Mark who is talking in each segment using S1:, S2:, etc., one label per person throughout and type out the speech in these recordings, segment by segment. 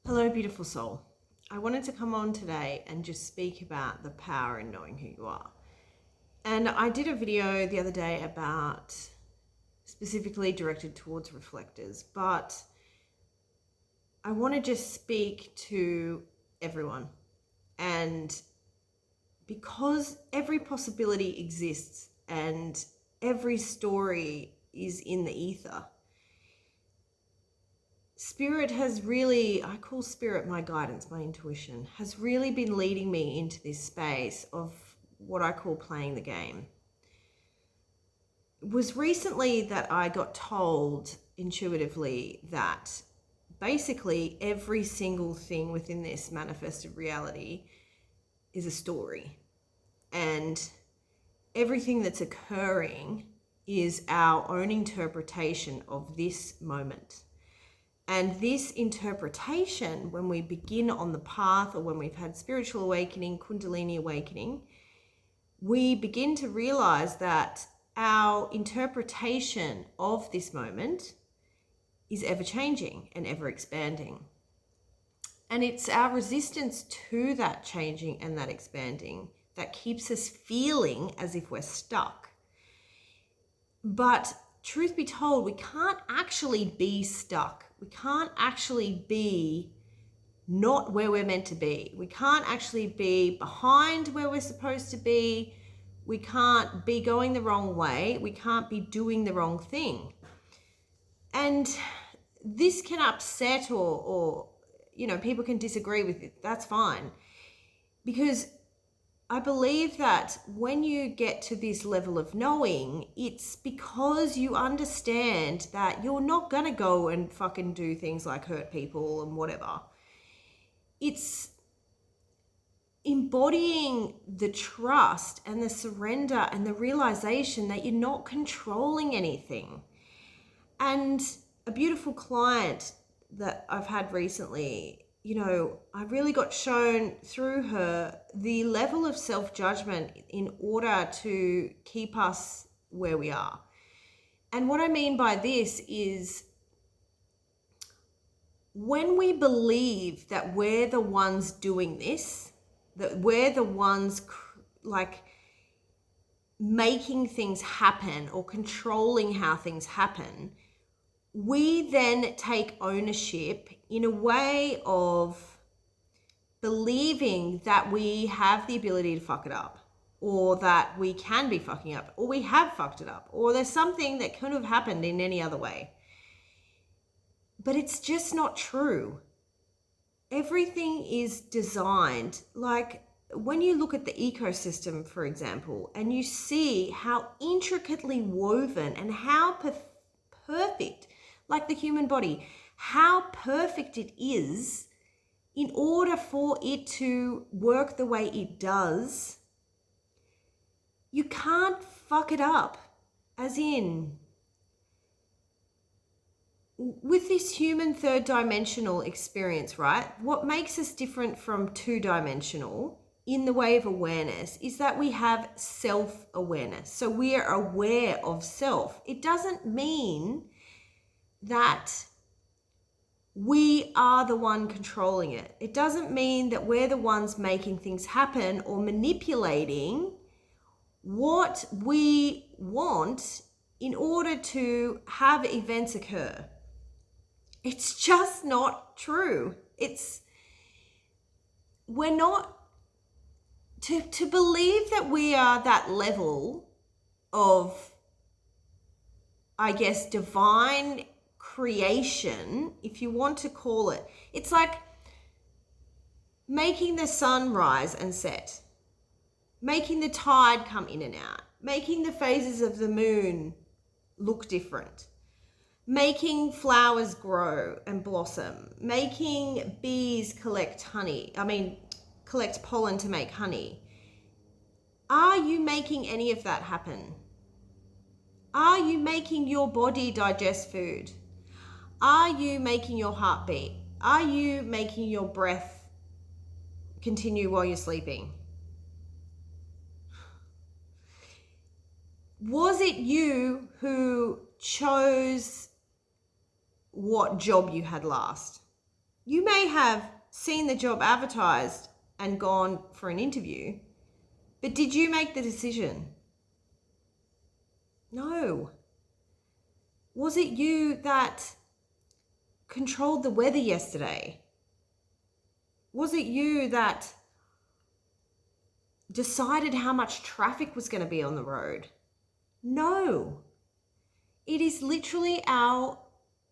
S1: Hello, beautiful soul. I wanted to come on today and just speak about the power in knowing who you are. And I did a video the other day about specifically directed towards reflectors, but I want to just speak to everyone. And because every possibility exists and every story is in the ether, Spirit has really, I call Spirit my guidance, my intuition, has really been leading me into this space of what I call playing the game. It was recently that I got told intuitively that basically every single thing within this manifested reality is a story. And everything that's occurring is our own interpretation of this moment. And this interpretation, when we begin on the path or when we've had spiritual awakening, Kundalini awakening, we begin to realize that our interpretation of this moment is ever changing and ever expanding. And it's our resistance to that changing and that expanding that keeps us feeling as if we're stuck. But truth be told, we can't actually be stuck. We can't actually be not where we're meant to be. We can't actually be behind where we're supposed to be. We can't be going the wrong way. We can't be doing the wrong thing. And this can upset or people can disagree with it. That's fine. Because I believe that when you get to this level of knowing, it's because you understand that you're not going to go and fucking do things like hurt people and whatever. It's embodying the trust and the surrender and the realization that you're not controlling anything. And a beautiful client that I've had recently, I really got shown through her the level of self-judgment in order to keep us where we are. And what I mean by this is when we believe that we're the ones doing this, that we're the ones making things happen or controlling how things happen, we then take ownership in a way of believing that we have the ability to fuck it up, or that we can be fucking up, or we have fucked it up, or there's something that could have happened in any other way. But it's just not true. Everything is designed, like when you look at the ecosystem, for example, and you see how intricately woven and how perfect, like the human body, how perfect it is in order for it to work the way it does. You can't fuck it up. As in, with this human third dimensional experience, right? What makes us different from two dimensional in the way of awareness is that we have self-awareness. So we are aware of self. It doesn't mean that we are the one controlling it. It doesn't mean that we're the ones making things happen or manipulating what we want in order to have events occur. It's just not true. We're not, to believe that we are that level of, I guess, divine creation, if you want to call it. It's like making the sun rise and set, making the tide come in and out, making the phases of the moon look different, making flowers grow and blossom, making bees collect pollen to make honey. Are you making any of that happen? Are you making your body digest food? Are you making your heart beat? Are you making your breath continue while you're sleeping? Was it you who chose what job you had last? You may have seen the job advertised and gone for an interview, but did you make the decision? No. Was it you that controlled the weather yesterday? Was it you that decided how much traffic was going to be on the road? No. It is literally our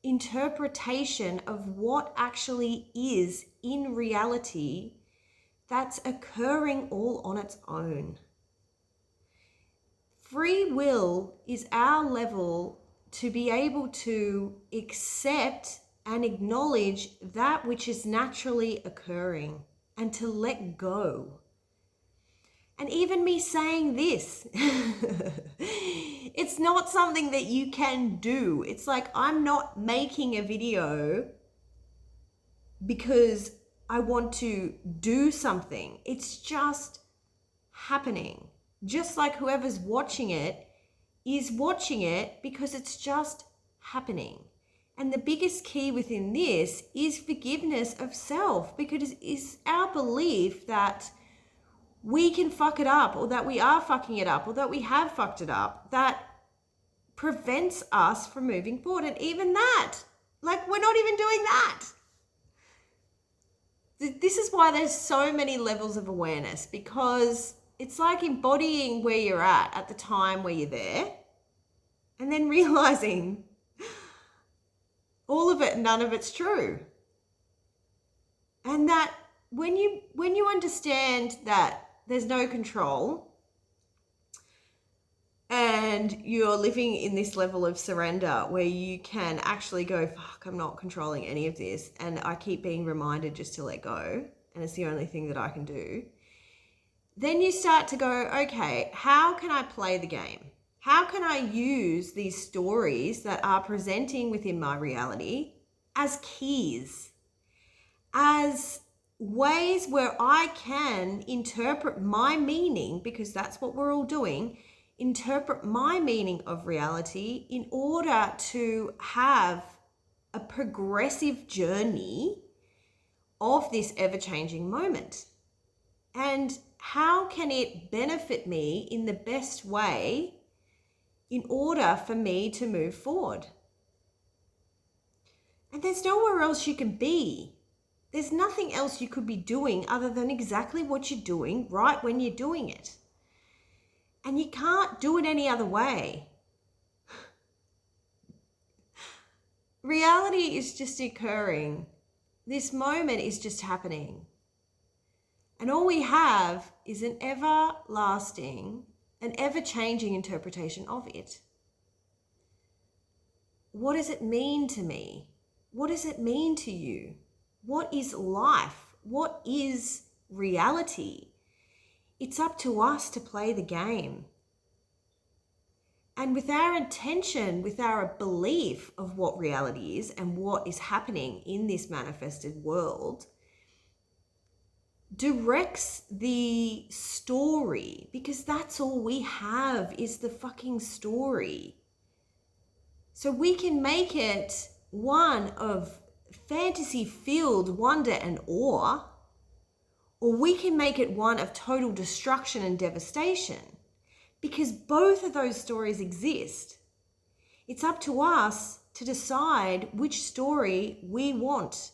S1: interpretation of what actually is in reality that's occurring all on its own. Free will is our level to be able to accept and acknowledge that which is naturally occurring and to let go. And even me saying this, it's not something that you can do. It's like I'm not making a video because I want to do something. It's just happening. Just like whoever's watching it is watching it because it's just happening. And the biggest key within this is forgiveness of self, because it's our belief that we can fuck it up, or that we are fucking it up, or that we have fucked it up, that prevents us from moving forward. And even that, like, we're not even doing that. This is why there's so many levels of awareness, because it's like embodying where you're at the time where you're there, and then realizing all of it, none of it's true. And that when you understand that there's no control and you're living in this level of surrender where you can actually go, fuck, I'm not controlling any of this, and I keep being reminded just to let go, and it's the only thing that I can do, then you start to go, okay, how can I play the game? How can I use these stories that are presenting within my reality as keys, as ways where I can interpret my meaning, because that's what we're all doing, interpret my meaning of reality in order to have a progressive journey of this ever-changing moment. And how can it benefit me in the best way in order for me to move forward? And there's nowhere else you can be. There's nothing else you could be doing other than exactly what you're doing right when you're doing it. And you can't do it any other way. Reality is just occurring. This moment is just happening. And all we have is an everlasting, an ever-changing interpretation of it. What does it mean to me? What does it mean to you? What is life? What is reality? It's up to us to play the game. And with our intention, with our belief of what reality is and what is happening in this manifested world, directs the story, because that's all we have is the fucking story. So we can make it one of fantasy-filled wonder and awe, or we can make it one of total destruction and devastation, because both of those stories exist. It's up to us to decide which story we want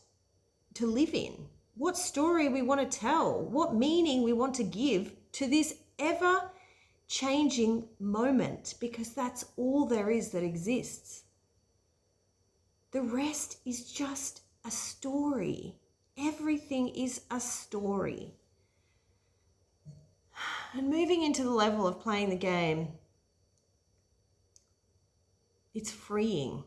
S1: to live in, what story we want to tell, what meaning we want to give to this ever-changing moment, because that's all there is that exists. The rest is just a story. Everything is a story. And moving into the level of playing the game, it's freeing.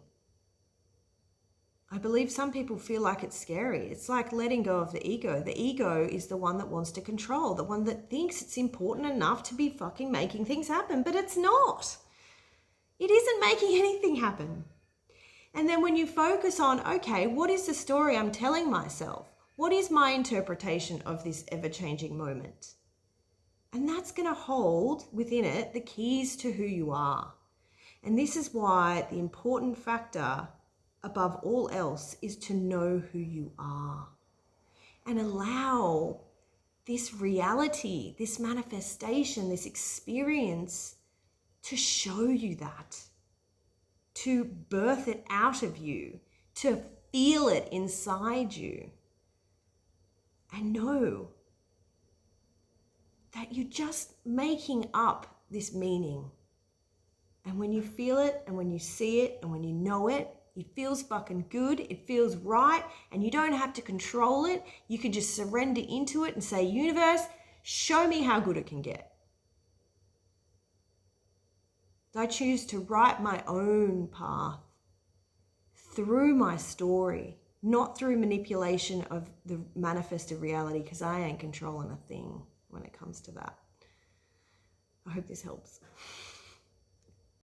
S1: I believe some people feel like it's scary. It's like letting go of the ego. The ego is the one that wants to control, the one that thinks it's important enough to be fucking making things happen, but it's not. It isn't making anything happen. And then when you focus on, okay, what is the story I'm telling myself? What is my interpretation of this ever-changing moment? And that's going to hold within it the keys to who you are. And this is why the important factor above all else is to know who you are and allow this reality, this manifestation, this experience to show you that, to birth it out of you, to feel it inside you, and know that you're just making up this meaning. And when you feel it, and when you see it, and when you know it, it feels fucking good, it feels right, and you don't have to control it. You can just surrender into it and say, universe, show me how good it can get. I choose to write my own path through my story, not through manipulation of the manifested reality, because I ain't controlling a thing when it comes to that. I hope this helps.